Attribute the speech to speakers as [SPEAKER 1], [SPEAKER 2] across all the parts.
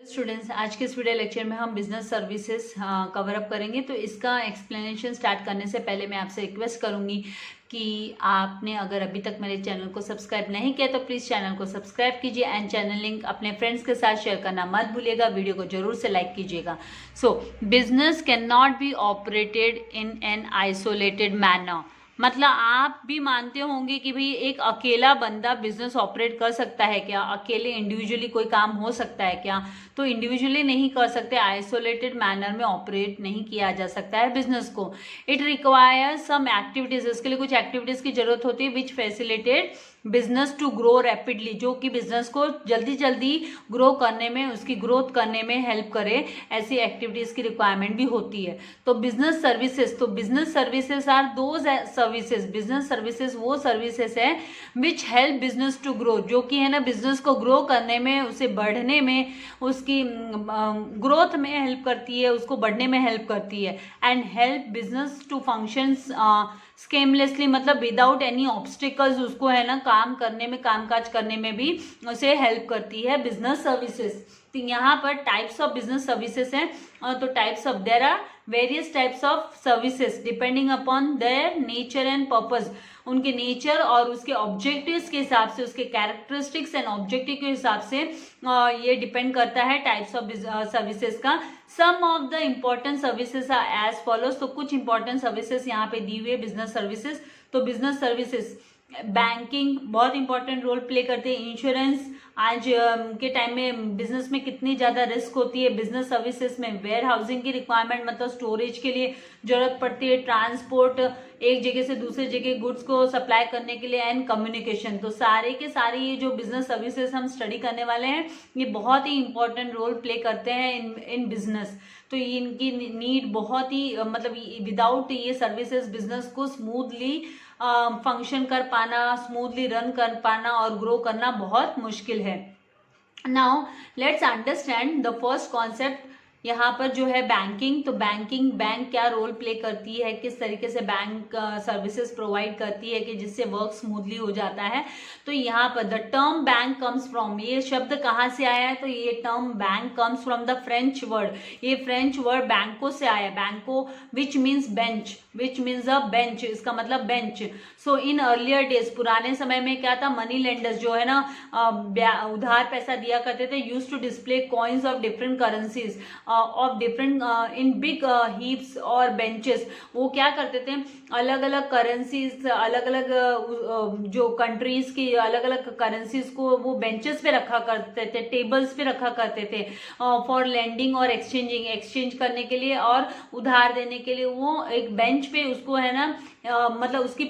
[SPEAKER 1] Students, आज के इस वीडियो लेक्चर में हम बिजनेस सर्विसेज कवर अप करेंगे। तो इसका एक्सप्लेनेशन स्टार्ट करने से पहले मैं आपसे रिक्वेस्ट करूंगी कि आपने अगर अभी तक मेरे चैनल को सब्सक्राइब नहीं किया तो प्लीज़ चैनल को सब्सक्राइब कीजिए एंड चैनल लिंक अपने फ्रेंड्स के साथ शेयर करना मत भूलिएगा। वीडियो को जरूर से लाइक कीजिएगा। सो business can not be operated in an isolated manner. मतलब आप भी मानते होंगे कि भाई एक अकेला बंदा बिजनेस ऑपरेट कर सकता है क्या? अकेले इंडिविजुअली कोई काम हो सकता है क्या? तो इंडिविजुअली नहीं कर सकते, आइसोलेटेड मैनर में ऑपरेट नहीं किया जा सकता है बिजनेस को। इट रिक्वायर्स सम एक्टिविटीज, इसके लिए कुछ एक्टिविटीज की जरूरत होती है which facilitate business to grow rapidly, जो कि बिजनेस को जल्दी जल्दी ग्रो करने में, उसकी ग्रोथ करने में हेल्प करे। ऐसी एक्टिविटीज की रिक्वायरमेंट भी होती है। तो बिजनेस सर्विसेज, तो business services are those services, business services वो सर्विसेज है which help business to grow, जो कि है ना बिजनेस को ग्रो करने में, उसे बढ़ने में, उसकी ग्रोथ में हेल्प करती है, उसको बढ़ने में हेल्प करती है। And help business to functions seamlessly, मतलब विदाउट एनी ऑब्स्टिकल्स, उसको है ना काम करने में, कामकाज करने में भी उसे हेल्प करती है बिजनेस सर्विसेज। तो यहाँ पर टाइप्स ऑफ बिजनेस सर्विसेज हैं। तो types of, there are various types of services depending upon their nature and purpose, उनके नेचर और उसके ऑब्जेक्टिव्स के हिसाब से, उसके कैरेक्टरिस्टिक्स एंड ऑब्जेक्टिव के हिसाब से ये डिपेंड करता है टाइप्स ऑफ सर्विसेज का। Some of the important services are as follows. तो कुछ इंपॉर्टेंट सर्विसेज यहाँ पे दी हुई है बिजनेस सर्विसेज। तो बिजनेस सर्विसेज, बैंकिंग बहुत इंपॉर्टेंट रोल प्ले करते हैं। इंश्योरेंस, आज के टाइम में बिजनेस में कितनी ज़्यादा रिस्क होती है। बिजनेस सर्विसेज में वेयर हाउसिंग की रिक्वायरमेंट, मतलब स्टोरेज के लिए जरूरत पड़ती है। ट्रांसपोर्ट, एक जगह से दूसरे जगह गुड्स को सप्लाई करने के लिए। And communication. तो सारे के सारे ये जो बिजनेस सर्विसेज हम स्टडी करने वाले हैं, ये बहुत ही इंपॉर्टेंट रोल प्ले करते हैं इन बिजनेस। तो इनकी नीड बहुत ही, मतलब विदाउट ये सर्विसेज बिजनेस को स्मूथली फंक्शन कर पाना, स्मूथली रन कर पाना और ग्रो करना बहुत मुश्किल है। Now let's understand the first concept यहाँ पर जो है बैंकिंग। तो बैंकिंग, बैंक क्या रोल प्ले करती है, किस तरीके से बैंक सर्विसेज प्रोवाइड करती है कि जिससे वर्क स्मूथली हो जाता है। तो यहाँ पर the term bank comes from, ये शब्द कहाँ से आया है? तो ये term bank comes from the French word, ये फ्रेंच वर्ड बैंको से आया। बैंको which means bench, which means a bench, इसका मतलब bench. So in earlier days, पुराने समय में क्या था, मनी लेंडर्स जो है ना उधार पैसा दिया करते थे, use to display coins of different currencies of different in big heaps और बेंचेस। वो क्या करते थे, अलग अलग करेंसीज, अलग अलग जो कंट्रीज की अलग अलग करेंसीज को वो बेंचेस पे रखा करते थे, टेबल्स पे रखा करते थे फॉर लेंडिंग और एक्सचेंजिंग, एक्सचेंज करने के लिए और उधार देने के लिए। वो एक बेंच पे उसको है ना मतलब उसकी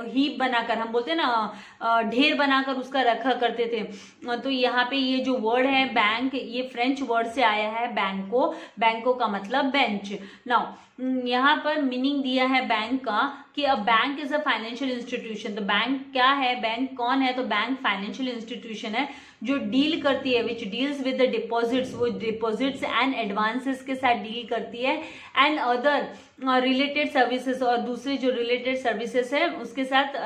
[SPEAKER 1] हीप बनाकर, हम बोलते हैं ना ढेर बनाकर उसका रखा करते थे। तो यहाँ पे ये जो वर्ड है बैंक, ये फ्रेंच वर्ड से आया है बैंको। बैंको का मतलब बेंच। नाउ यहाँ पर मीनिंग दिया है बैंक का कि a bank is a financial institution. तो बैंक क्या है, बैंक कौन है? तो बैंक फाइनेंशियल इंस्टीट्यूशन है जो डील करती है, which deals with the deposits, वो डिपॉजिट्स एंड एडवांसेस के साथ डील करती है। एंड अदर रिलेटेड सर्विसेज, और दूसरे जो रिलेटेड सर्विसेज है उसके साथ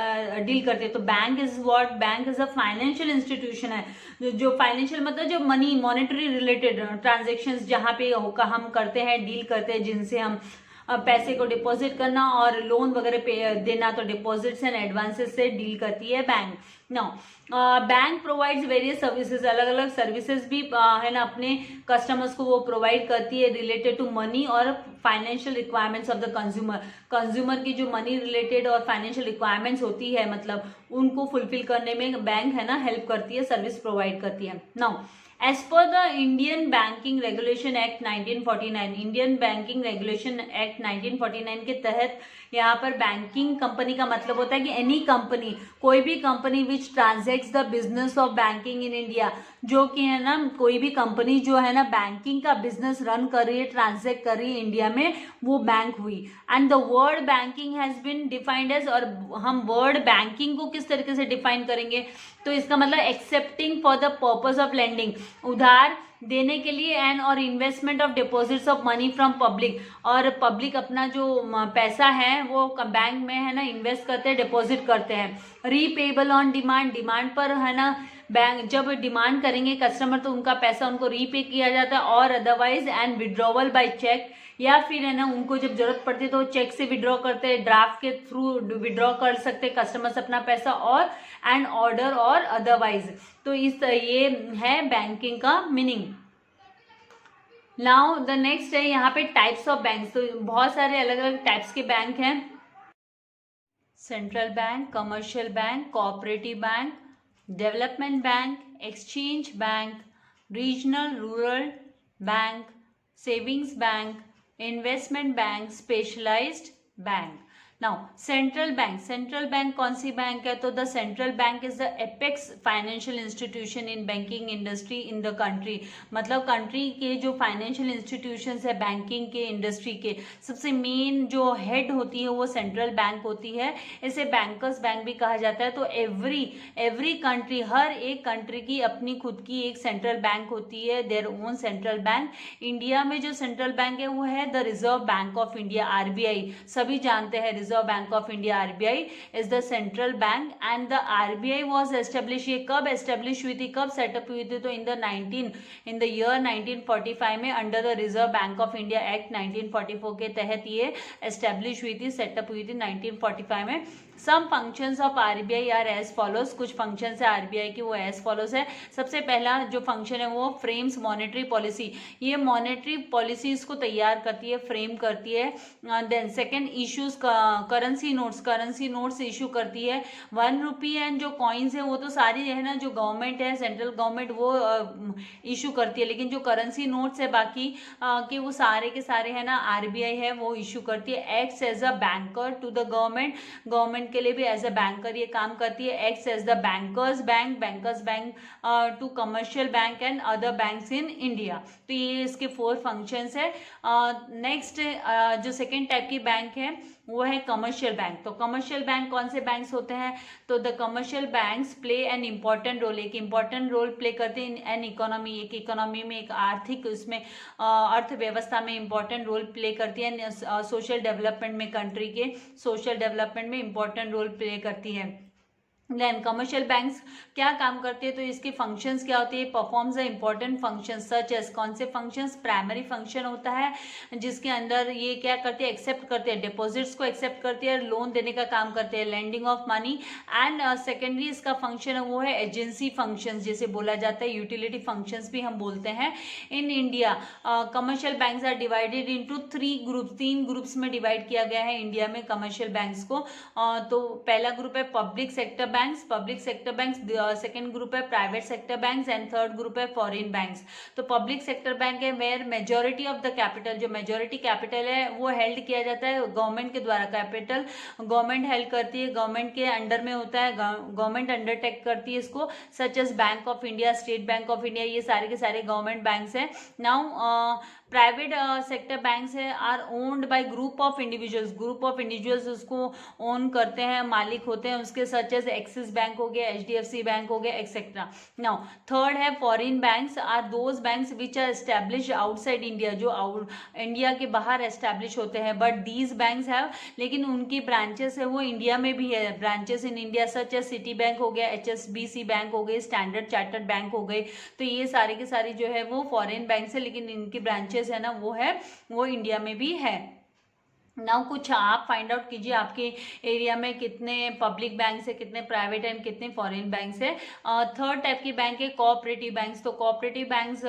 [SPEAKER 1] डील करते हैं। तो bank is what, bank is a financial institution है जो फाइनेंशियल मतलब जो मनी, मॉनेटरी रिलेटेड ट्रांजेक्शन्स जहाँ पे हम करते हैं, डील करते हैं, जिनसे हम पैसे को डिपॉजिट करना और लोन वगैरह पे देना, तो डिपॉजिट्स एंड एडवांसेस से डील करती है bank. Now bank provides various services, अलग अलग सर्विसेज भी है ना अपने कस्टमर्स को वो प्रोवाइड करती है रिलेटेड टू मनी और financial requirements of the consumer. Consumer की जो मनी रिलेटेड और फाइनेंशियल रिक्वायरमेंट्स होती है, मतलब उनको फुलफिल करने में बैंक है ना हेल्प करती है, सर्विस प्रोवाइड करती है। Now as per the Indian banking regulation act 1949, Indian banking regulation act 1949 के तहत यहाँ पर बैंकिंग कंपनी का मतलब होता है कि एनी कंपनी, कोई भी company which transacts the business of banking in India, जो कि है ना कोई भी कंपनी जो है ना बैंकिंग का बिजनेस रन कर रही है, ट्रांजैक्ट कर रही है इंडिया में, वो बैंक हुई। And the word banking has been defined as, और हम वर्ड बैंकिंग को किस तरीके से डिफाइन करेंगे? तो इसका मतलब accepting for the purpose of lending, उधार देने के लिए एंड और investment of deposits of money from public, और पब्लिक अपना जो पैसा है वो बैंक में है ना इन्वेस्ट करते हैं, डिपॉजिट करते हैं। रीपेबल ऑन डिमांड, डिमांड पर है ना बैंक जब डिमांड करेंगे कस्टमर तो उनका पैसा उनको रीपे किया जाता है, और otherwise and withdrawal by cheque, या फिर है ना उनको जब जरूरत पड़ती है तो चेक से विड्रॉ करते हैं, ड्राफ्ट के थ्रू विड्रॉ कर सकते हैं कस्टमर्स अपना पैसा, और एंड ऑर्डर और अदरवाइज। तो ये है बैंकिंग का मीनिंग। नाउ द नेक्स्ट है यहाँ पे टाइप्स ऑफ बैंक्स। तो बहुत सारे अलग अलग टाइप्स के बैंक हैं। Central bank, commercial bank, cooperative bank, development bank, exchange bank, regional rural bank, savings bank, investment bank, specialised bank. Now central bank, central bank कौन सी बैंक है? तो the central bank is the apex financial institution in banking industry in the country. मतलब country के जो financial institutions है banking के industry के, सबसे मेन जो हेड होती है वो सेंट्रल बैंक होती है। इसे बैंकर्स बैंक भी कहा जाता है। तो एवरी कंट्री, हर एक कंट्री की अपनी खुद की एक सेंट्रल बैंक होती है, their own central bank. India में जो सेंट्रल बैंक है वो है the reserve bank of India, RBI. सभी जानते हैं reserve bank of India, RBI is the central bank. And the RBI was establish, ये कब एस्टेब्लिश हुई थी, कब सेटअप हुई थी? तो इन द ईयर 1945 में under the reserve bank of India act 1944 के तहत ये एस्टेब्लिश हुई थी, सेटअप हुई थी 1945 में। Some functions of RBI are as follows, कुछ फंक्शंस है आरबीआई की वो एज फॉलोज है। सबसे पहला जो फंक्शन है वो फ्रेम्स मॉनेटरी पॉलिसी, ये मॉनेटरी पॉलिसीज को तैयार करती है, फ्रेम करती है। Then second issues currency notes issue करती है। 1 रुपी एंड जो कॉइन्स है वो तो सारी है ना जो गवर्नमेंट है, सेंट्रल गवर्नमेंट वो इशू करती है, लेकिन जो करेंसी नोट्स है बाकी के वो सारे के सारे है ना आरबीआई है वो इशू करती है। Acts as a banker to the government के लिए भी एज अ बैंकर ये काम करती है। Acts as the banker's bank to commercial bank and other banks in India. तो ये इसके 4 फंक्शंस है। नेक्स्ट जो सेकेंड टाइप की बैंक है वो है कमर्शियल बैंक। तो कमर्शियल बैंक कौन से बैंक्स होते हैं? तो the commercial banks play an important role, एक इम्पॉर्टेंट रोल प्ले करते हैं इन एन इकोनॉमी, एक इकोनॉमी में, एक आर्थिक उसमें अर्थव्यवस्था में इम्पॉर्टेंट रोल प्ले करती है। सोशल डेवलपमेंट में, कंट्री के सोशल डेवलपमेंट में इम्पॉर्टेंट रोल प्ले करती है। देन कमर्शियल बैंक्स क्या काम करते हैं? तो इसके फंक्शंस क्या होते हैं? Performs the important functions such as, कौन से फंक्शंस? प्राइमरी फंक्शन होता है जिसके अंदर ये क्या करते हैं? एक्सेप्ट करते हैं, डिपॉजिट्स को एक्सेप्ट करते हैं, लोन देने का काम करते हैं, lending of money. And secondary इसका फंक्शन है वो है एजेंसी फंक्शंस, जैसे बोला जाता है यूटिलिटी फंक्शंस भी हम बोलते हैं। In India commercial banks are divided into 3 groups, 3 groups में डिवाइड किया गया है इंडिया में कमर्शियल बैंक्स को। तो पहला ग्रुप है public sector banks, second group है private sector banks and third group है फॉरेन बैंक्स। तो पब्लिक सेक्टर बैंक है where majority of the capital, जो मेजॉरिटी कैपिटल है वो हेल्ड किया जाता है गवर्नमेंट के द्वारा। कैपिटल गवर्नमेंट हेल्ड करती है, गवर्नमेंट के अंडर में होता है, गवर्नमेंट अंडरटेक करती है इसको, such as bank of India, state bank of India, ये सारे के सारे गवर्नमेंट बैंक्स हैं। नाउ प्राइवेट सेक्टर बैंक्स है are owned by group of individuals उसको ओन करते हैं, मालिक होते हैं उसके, सच एज एक्सिस बैंक हो गया, एचडीएफसी बैंक हो गया, एक्सेट्रा। नाउ थर्ड है foreign banks are those banks which are establish outside India, जो इंडिया के बाहर एस्टैब्लिश होते हैं। बट दीज बैंक्स हैव, लेकिन उनकी ब्रांचेस है वो इंडिया में भी है, branches in India, such as Citibank हो गया, एचएसबीसी बैंक हो गई, स्टैंडर्ड चार्टर्ड बैंक हो गई। तो ये सारी की सारी जो है वो फॉरेन बैंक्स है, लेकिन इनकी ब्रांचेस है ना वो इंडिया में भी है। नाउ कुछ आप फाइंड आउट कीजिए आपके एरिया में कितने पब्लिक बैंक्स है, कितने प्राइवेट एंड कितने फॉरेन बैंक्स है। थर्ड टाइप की बैंक है कोऑपरेटिव बैंक्स। तो कोऑपरेटिव बैंक्स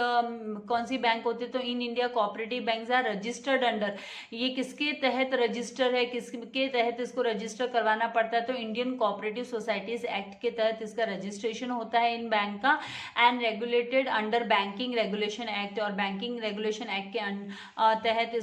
[SPEAKER 1] कौन सी बैंक होती है? तो in India cooperative banks are registered under, ये किसके तहत रजिस्टर है, किसके तहत इसको रजिस्टर करवाना पड़ता है? तो इंडियन कोऑपरेटिव सोसाइटीज एक्ट के तहत इसका रजिस्ट्रेशन होता है इन बैंक का। And regulated under banking regulation act, और बैंकिंग रेगुलेशन एक्ट के तहत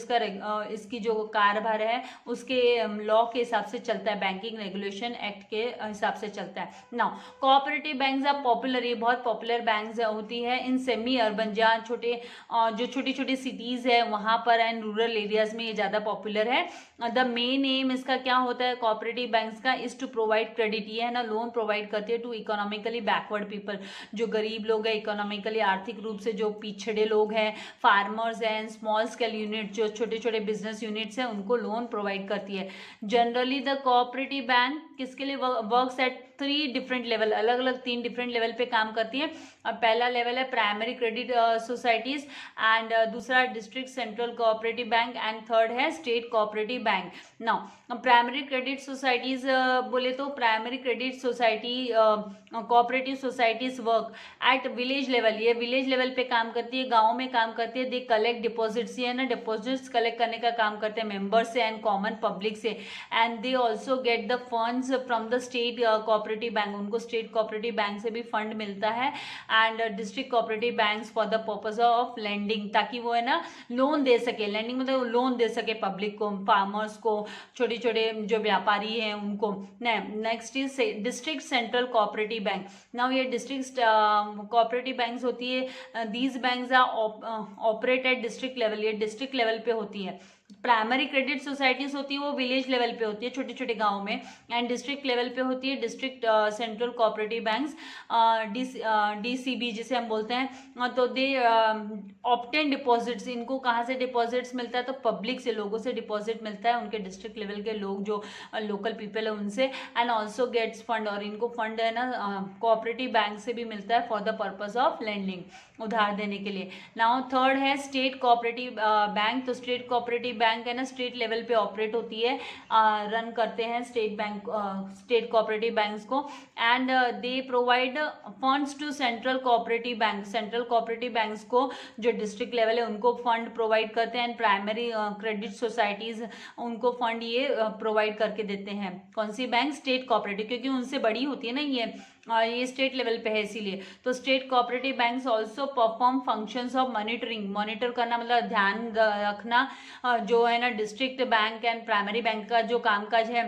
[SPEAKER 1] इसकी जो कार्यभार बाहर है उसके लॉ के हिसाब से चलता है, बैंकिंग रेगुलेशन एक्ट के हिसाब से चलता है। Now cooperative banks are popular, ये बहुत पॉपुलर बैंक्स होती है इन सेमी अर्बन, जहाँ छोटे जो छोटी छोटी सिटीज है वहां पर एंड रूरल एरियाज में ये ज्यादा पॉपुलर है। द मेन एम इसका क्या होता है कोऑपरेटिव बैंक्स का, इज टू प्रोवाइड क्रेडिट, ये है ना लोन प्रोवाइड करती है टू इकोनॉमिकली बैकवर्ड पीपल, जो गरीब लोग है, इकोनॉमिकली आर्थिक रूप से जो पिछड़े लोग हैं, farmers and small scale unit, जो छोटे छोटे बिजनेस यूनिट्स हैं, उनको लोन प्रोवाइड करती है। जनरली द कोऑपरेटिव बैंक किसके लिए वर्क्स एट 3 डिफरेंट लेवल, अलग अलग 3 डिफरेंट लेवल पे काम करती है। अब पहला लेवल है प्राइमरी क्रेडिट सोसाइटीज एंड दूसरा district central cooperative bank and third है state cooperative bank. Now primary credit societies बोले तो primary credit society cooperative societies work at village level, ये विलेज लेवल पे काम करती है, गाँव में काम करती है। दे कलेक्ट डिपॉजिट्स, ये ना डिपॉजिट्स कलेक्ट करने का काम करते हैं मेंबर्स से एंड कॉमन पब्लिक से, and they also get the funds from the state cooperative bank, उनको स्टेट कोऑपरेटिव बैंक से भी फंड मिलता है and district cooperative banks for the purpose of lending, ताकि वो है ना लोन दे सके, लेंडिंग मतलब लोन दे सके पब्लिक को, फार्मर्स को, छोटे छोटे जो व्यापारी हैं उनको। Next is district central cooperative bank. Now ये डिस्ट्रिक्ट कोऑपरेटिव बैंक्स होती है, these banks are operate at district level, ये डिस्ट्रिक्ट लेवल पे होती है। प्राइमरी क्रेडिट सोसाइटीज होती है वो विलेज लेवल पे होती है, छोटे छोटे गांव में, एंड डिस्ट्रिक्ट लेवल पे होती है district central cooperative banks, DCB जिसे हम बोलते हैं। तो दे ऑब्टेन डिपॉजिट्स, इनको कहाँ से डिपॉजिट्स मिलता है तो पब्लिक से, लोगों से डिपॉजिट मिलता है, उनके डिस्ट्रिक्ट लेवल के लोग जो लोकल पीपल है उनसे, एंड ऑल्सो गेट्स फंड, और इनको फंड है ना कोऑपरेटिव बैंक से भी मिलता है for the purpose of lending, उधार देने के लिए। नाउ थर्ड है स्टेट कोऑपरेटिव बैंक। तो स्टेट कोऑपरेटिव बैंक है ना स्टेट लेवल पे ऑपरेट होती है, रन करते हैं state bank, state cooperative banks को, and they provide funds to central cooperative bank, central cooperative banks को जो डिस्ट्रिक्ट लेवल है उनको फंड प्रोवाइड करते हैं, एंड प्राइमरी क्रेडिट सोसाइटीज उनको फंड ये प्रोवाइड करके देते हैं। कौन सी बैंक? स्टेट कोऑपरेटिव, क्योंकि उनसे बड़ी होती है ना ये स्टेट लेवल पे है इसीलिए। तो state cooperative banks also perform functions of monitoring, monitor करना मतलब ध्यान रखना, जो है ना district bank and primary bank का जो कामकाज है,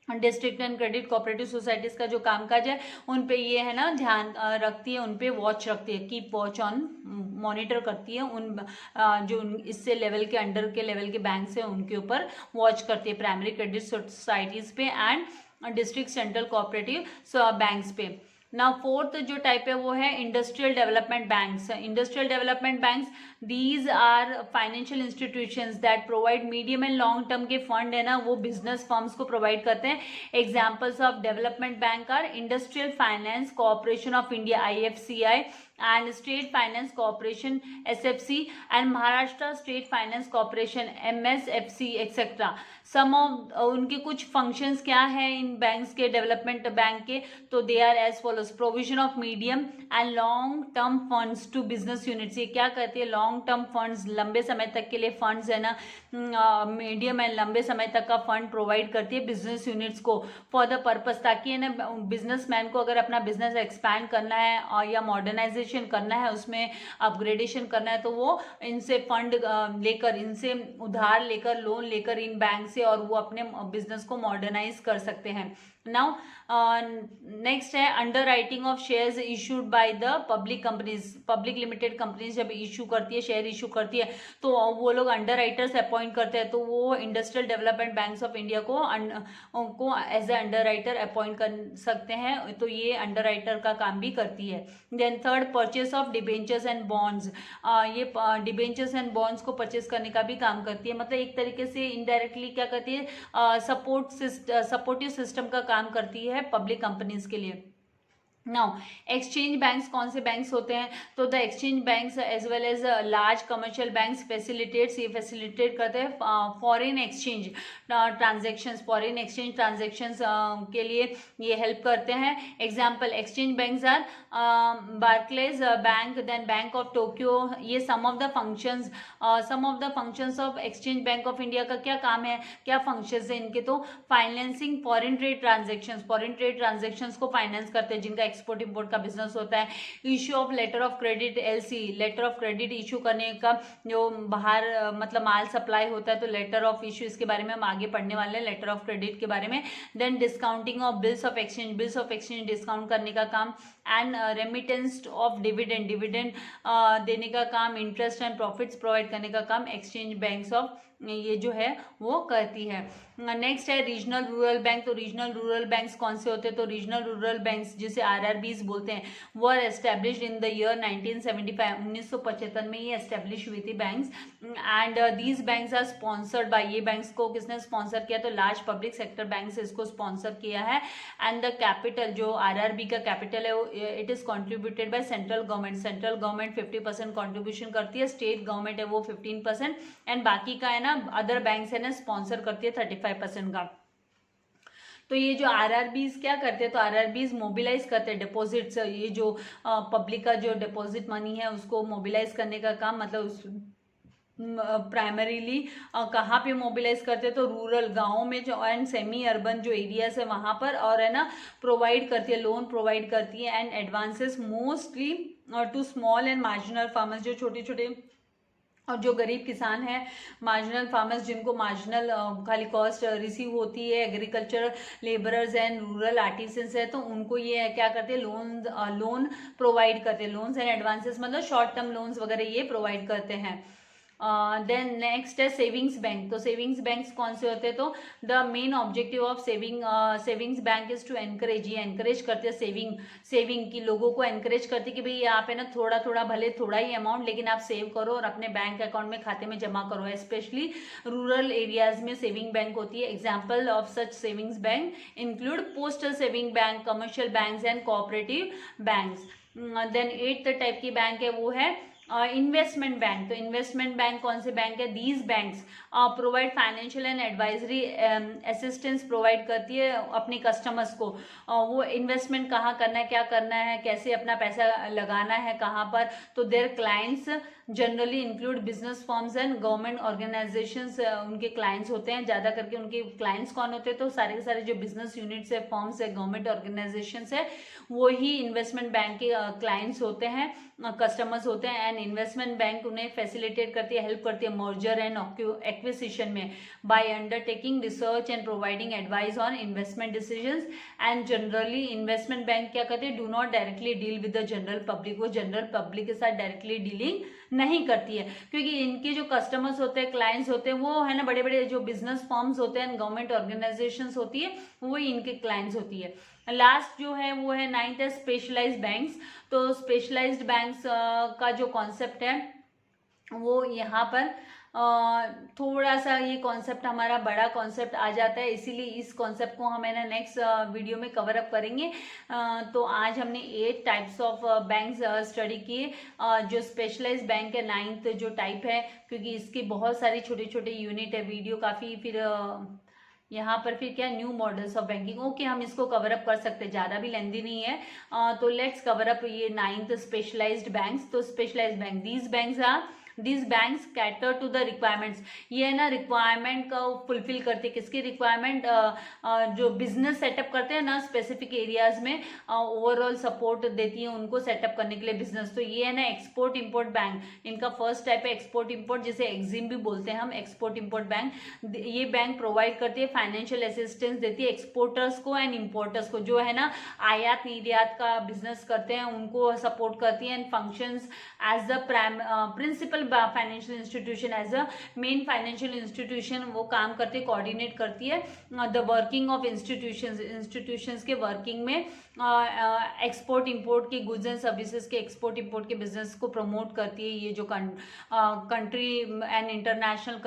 [SPEAKER 1] district and credit cooperative societies का जो कामकाज है उन पे ये है ना ध्यान रखती है, उन पे वॉच रखती है, कीप वॉच ऑन, मॉनिटर करती है उन जो इससे लेवल के अंडर के लेवल के बैंक्स है उनके ऊपर वॉच करती है, प्राइमरी क्रेडिट सोसाइटीज पे and district central cooperative banks पे। नाउ फोर्थ जो टाइप है वो है industrial development banks. Industrial development banks these are financial institutions that provide medium and long term के फंड है ना वो बिजनेस फर्म्स को प्रोवाइड करते हैं। Examples of development bank are industrial finance corporation of India IFCI and State Finance Corporation SFC and Maharashtra State Finance Corporation MSFC etc. Some of उनके कुछ functions क्या है इन बैंक्स के, डेवलपमेंट बैंक के, तो they are as follows, provision of medium and long term funds to business units. ये क्या करती है? लॉन्ग टर्म फंड्स, लंबे समय तक के लिए फंड्स है ना, मीडियम एंड लंबे समय तक का फंड प्रोवाइड करती है बिजनेस यूनिट्स को फॉर द पर्पस, ताकि है ना बिजनेसमैन को अगर अपना बिजनेस एक्सपैंड करना है और या मॉडर्नाइजेशन करना है, उसमें अपग्रेडेशन करना है, तो वो इनसे फंड लेकर, इनसे उधार लेकर, लोन लेकर इन बैंक से, और वो अपने बिजनेस को मॉडर्नाइज कर सकते हैं। नाउ नेक्स्ट है under writing of shares issued by the public companies. Public limited companies जब इशू करती है, शेयर इशू करती है, तो वो लोग अंडर राइटर्स अपॉइंट करते हैं, तो वो industrial development banks of India को as a underwriter appoint कर सकते हैं, तो ये अंडर राइटर का काम भी करती है। Then third purchase of debentures and bonds, ये डिबेंचर्स एंड बॉन्ड्स को परचेस करने का भी काम करती है, मतलब एक तरीके से इनडायरेक्टली क्या करती है, सपोर्टिव सिस्टम का काम करती है पब्लिक कंपनीज के लिए। नाउ एक्सचेंज बैंक्स कौन से बैंक्स होते हैं? तो the exchange banks as well as large commercial banks facilitates, ये फैसिलिटेट करते हैं foreign exchange transactions, foreign exchange transactions के लिए ये हेल्प करते हैं। Example exchange banks are Barclays bank, then bank of Tokyo. ये some of the functions of exchange bank of India का क्या काम है, क्या फंक्शंस है इनके? तो financing foreign trade transactions, foreign trade transactions को फाइनेंस करते हैं, जिनका एक्सपोर्ट इंपोर्ट का बिजनेस होता है। Issue of letter of credit LC, letter of credit issue करने का जो बाहर मतलब माल सप्लाई होता है तो लेटर ऑफ इशू, इसके बारे में हम आगे पढ़ने वाले हैं लेटर ऑफ क्रेडिट के बारे में। Then discounting of bills of exchange, bills of exchange discount करने का काम। And remittance of dividend, dividend देने का काम। इंटरेस्ट एंड प्रॉफिट्स प्रोवाइड करने का काम एक्सचेंज बैंक्स ऑफ ये जो है वो करती है। नेक्स्ट है रीजनल रूरल बैंक। तो रीजनल रूरल बैंक्स कौन से होते हैं? तो रीजनल रूरल बैंक्स जिसे RRBs बोलते हैं, वो are established in the year 1975, 1975 में ये एस्टेब्लिश हुई थी banks. And these banks are sponsored by, ये बैंक्स को किसने स्पॉन्सर किया? तो लार्ज पब्लिक सेक्टर बैंक्स इसको स्पॉन्सर किया है। एंड द कैपिटल, जो RRB का कैपिटल है वो it is contributed by central government, central government 50% contribution करती है, स्टेट गवर्नमेंट है वो 15%, एंड बाकी का है ना अदर बैंक्स है ना स्पॉन्सर करती है 35% का। तो ये जो RRBs क्या करते हैं? तो RRBs मोबिलाइज करते हैं डिपॉजिट्स, ये जो पब्लिक का जो डिपॉजिट मनी है उसको मोबिलाइज करने का काम, मतलब प्राइमरीली कहाँ पे मोबिलाइज करते हैं? तो रूरल गाँव में जो एंड सेमी अर्बन जो एरियाज है वहाँ पर, और है ना प्रोवाइड करती है, लोन प्रोवाइड करती है and advances mostly to small and marginal farmers, जो छोटे छोटे और जो गरीब किसान हैं, मार्जिनल फार्मर्स जिनको मार्जिनल खाली कॉस्ट रिसीव होती है, agriculture labourers and rural artisans है, तो उनको ये क्या करते हैं? लोन प्रोवाइड करते हैं। लोन्स एंड एडवांसेस मतलब शॉर्ट टर्म लोन्स वगैरह ये प्रोवाइड करते हैं। देन नेक्स्ट है सेविंग्स बैंक। तो सेविंग्स बैंक्स कौन से होते हैं? तो the main objective of savings bank is to encourage, ये एनकरेज करते हैं सेविंग की, लोगों को एनकरेज करती है कि भाई यहाँ पे ना थोड़ा थोड़ा, भले थोड़ा ही अमाउंट, लेकिन आप सेव करो और अपने बैंक अकाउंट में खाते में जमा करो। स्पेशली रूरल एरियाज में सेविंग बैंक होती है। Example of such savings bank include postal saving bank, commercial banks and cooperative banks. Then 8th type की बैंक है वो है इन्वेस्टमेंट बैंक। तो इन्वेस्टमेंट बैंक कौन से बैंक है? These banks provide financial and advisory assistance provide करती है अपने कस्टमर्स को। वो इन्वेस्टमेंट कहाँ करना है, क्या करना है, कैसे अपना पैसा लगाना है, कहाँ पर। तो their clients generally include business firms and government organisations, उनके क्लाइंट्स होते हैं। ज़्यादा करके उनके क्लाइंट्स कौन होते हैं? तो सारे के सारे जो बिजनेस यूनिट्स है, फर्म्स है, गवर्नमेंट ऑर्गेनाइजेशंस है, वो ही इन्वेस्टमेंट बैंक के क्लाइंट्स होते हैं, कस्टमर्स होते हैं। एंड इन्वेस्टमेंट बैंक उन्हें फैसिलिटेट करती है, हेल्प करती है मर्जर एंड एक्विजिशन में by undertaking research and providing advice on investment decisions. And generally investment bank क्या करते हैं? Do not directly deal with the general public, वो जनरल पब्लिक के साथ डायरेक्टली डीलिंग नहीं करती है, क्योंकि इनके जो कस्टमर्स होते हैं, क्लाइंट्स होते हैं, वो है ना बड़े बड़े जो बिजनेस फर्म्स होते हैं, गवर्नमेंट ऑर्गेनाइजेशंस होती है, वो इनके क्लाइंट्स होती है। लास्ट जो है वो है 9th है स्पेशलाइज्ड बैंक्स। तो स्पेशलाइज्ड बैंक्स का जो कॉन्सेप्ट है वो यहाँ पर थोड़ा सा ये कॉन्सेप्ट हमारा बड़ा कॉन्सेप्ट आ जाता है, इसीलिए इस कॉन्सेप्ट को हम है ना नेक्स्ट वीडियो में कवर अप करेंगे। तो आज हमने 8 टाइप्स ऑफ बैंक्स स्टडी किए। जो स्पेशलाइज्ड बैंक है 9th जो टाइप है, क्योंकि इसके बहुत सारे छोटे छोटे यूनिट है, वीडियो काफ़ी फिर यहाँ पर फिर क्या new models of banking, okay हम इसको कवर अप कर सकते हैं, ज़्यादा भी लेंदी नहीं है। तो लेट्स कवर अप ये 9th स्पेशलाइज्ड बैंक्स। तो specialised bank, these banks cater to the requirements, ये है ना रिक्वायरमेंट का फुलफिल करते, किसकी रिक्वायरमेंट? जो बिजनेस सेटअप करते हैं ना स्पेसिफिक एरियाज में, ओवरऑल सपोर्ट देती है उनको सेटअप करने के लिए बिजनेस। तो ये है ना एक्सपोर्ट इंपोर्ट बैंक, इनका फर्स्ट टाइप है एक्सपोर्ट इंपोर्ट, जिसे एक्जिम भी बोलते हैं हम, एक्सपोर्ट इंपोर्ट बैंक। ये बैंक प्रोवाइड करती है फाइनेंशियल असिस्टेंस देती है एक्सपोर्टर्स को एंड इम्पोर्टर्स को, जो है ना आयात निर्यात का बिजनेस करते हैं उनको सपोर्ट करती है। And functions as the principal financial institution, as a main financial institution वो काम करती है, कोऑर्डिनेट करती है द वर्किंग ऑफ इंस्टीट्यूशंस के वर्किंग में, एक्सपोर्ट इंपोर्ट के गुड्स एंड सर्विसेज के एक्सपोर्ट इंपोर्ट के बिजनेस को प्रमोट करती है। ये जो country and international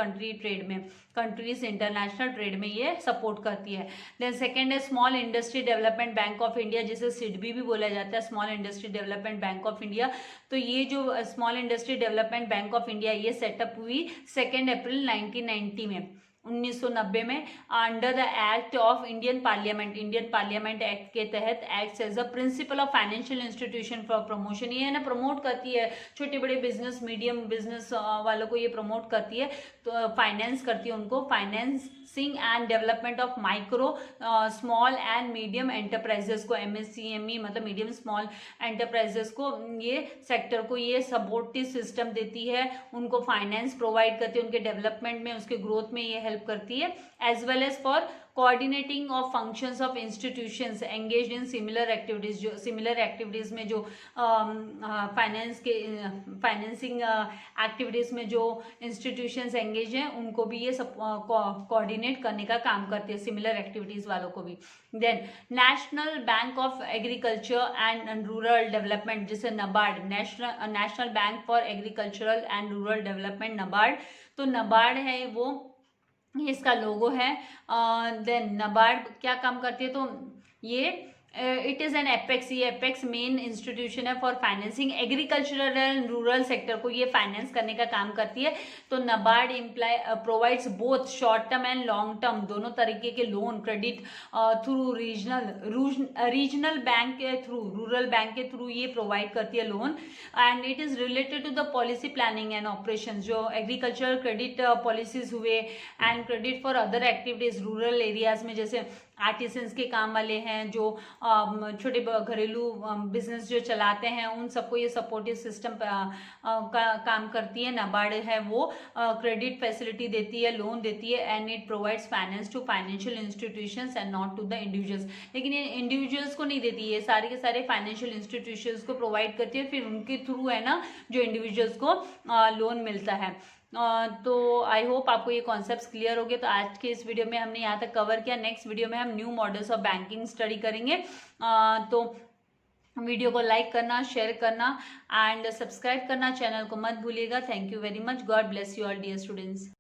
[SPEAKER 1] countries international trade में ये सपोर्ट करती है। देन सेकेंड है small industry development bank of India, जिसे सिडबी भी बोला जाता है, small industry development bank of India. तो ये जो small industry development bank of India ये सेटअप हुई 2 अप्रैल 1990 में, 1990 में, under the act of Indian parliament act के तहत act as a principal of financial institution for promotion. ये है ना प्रमोट करती है छोटे बड़े बिजनेस, मीडियम बिजनेस वालों को ये प्रमोट करती है, तो फाइनेंस करती है उनको, finance financing and development of micro small and medium enterprises को, MSCME मतलब मीडियम स्मॉल एंटरप्राइजेस को, ये सेक्टर को ये सपोर्टिव सिस्टम देती है, उनको फाइनेंस प्रोवाइड करती है, उनके डेवलपमेंट में, उसके ग्रोथ में ये हेल्प करती है, as well as for coordinating of functions of institutions engaged in similar activities, जो सिमिलर एक्टिविटीज में जो फाइनेंसिंग एक्टिविटीज में जो इंस्टीट्यूशंस एंगेज हैं उनको भी ये कोऑर्डिनेट करने का काम करती है, सिमिलर एक्टिविटीज वालों को भी। Then national bank of agriculture and rural development, जिसे NABARD, national bank for agricultural and rural development, NABARD. तो नबार्ड है वो, ये इसका लोगो है। देन नबार्ड क्या काम करती है, तो ये इट इज़ एन एपेक्स, ये एपेक्स मेन इंस्टीट्यूशन है for financing agricultural and rural sector को, ये फाइनेंस करने का काम करती है। तो NABARD provides both short term and long term दोनों तरीके के loan credit through regional bank के थ्रू, रूरल बैंक के थ्रू ये प्रोवाइड करती है loan. And it is related to the policy planning and operation, जो एग्रीकल्चरल क्रेडिट पॉलिसीज हुए and credit for other activities rural areas में, जैसे artisans के काम वाले हैं, जो छोटे घरेलू बिजनेस जो चलाते हैं, उन सबको ये सपोर्टिव सिस्टम का काम करती है। नबार्ड है वो क्रेडिट फैसिलिटी देती है, लोन देती है, and it provides finance to financial institutions and not to the individuals. लेकिन ये इंडिविजुअल्स को नहीं देती, ये सारे के सारे फाइनेंशियल इंस्टीट्यूशंस को प्रोवाइड करती है, फिर उनके थ्रू है ना जो इंडिविजुअल्स को लोन मिलता है। तो आई होप आपको ये कॉन्सेप्ट्स क्लियर हो गए। तो आज के इस वीडियो में हमने यहाँ तक कवर किया। नेक्स्ट वीडियो में हम new models of banking study करेंगे। तो वीडियो को लाइक करना, शेयर करना एंड सब्सक्राइब करना चैनल को मत भूलिएगा। Thank you very much. God bless you all dear students.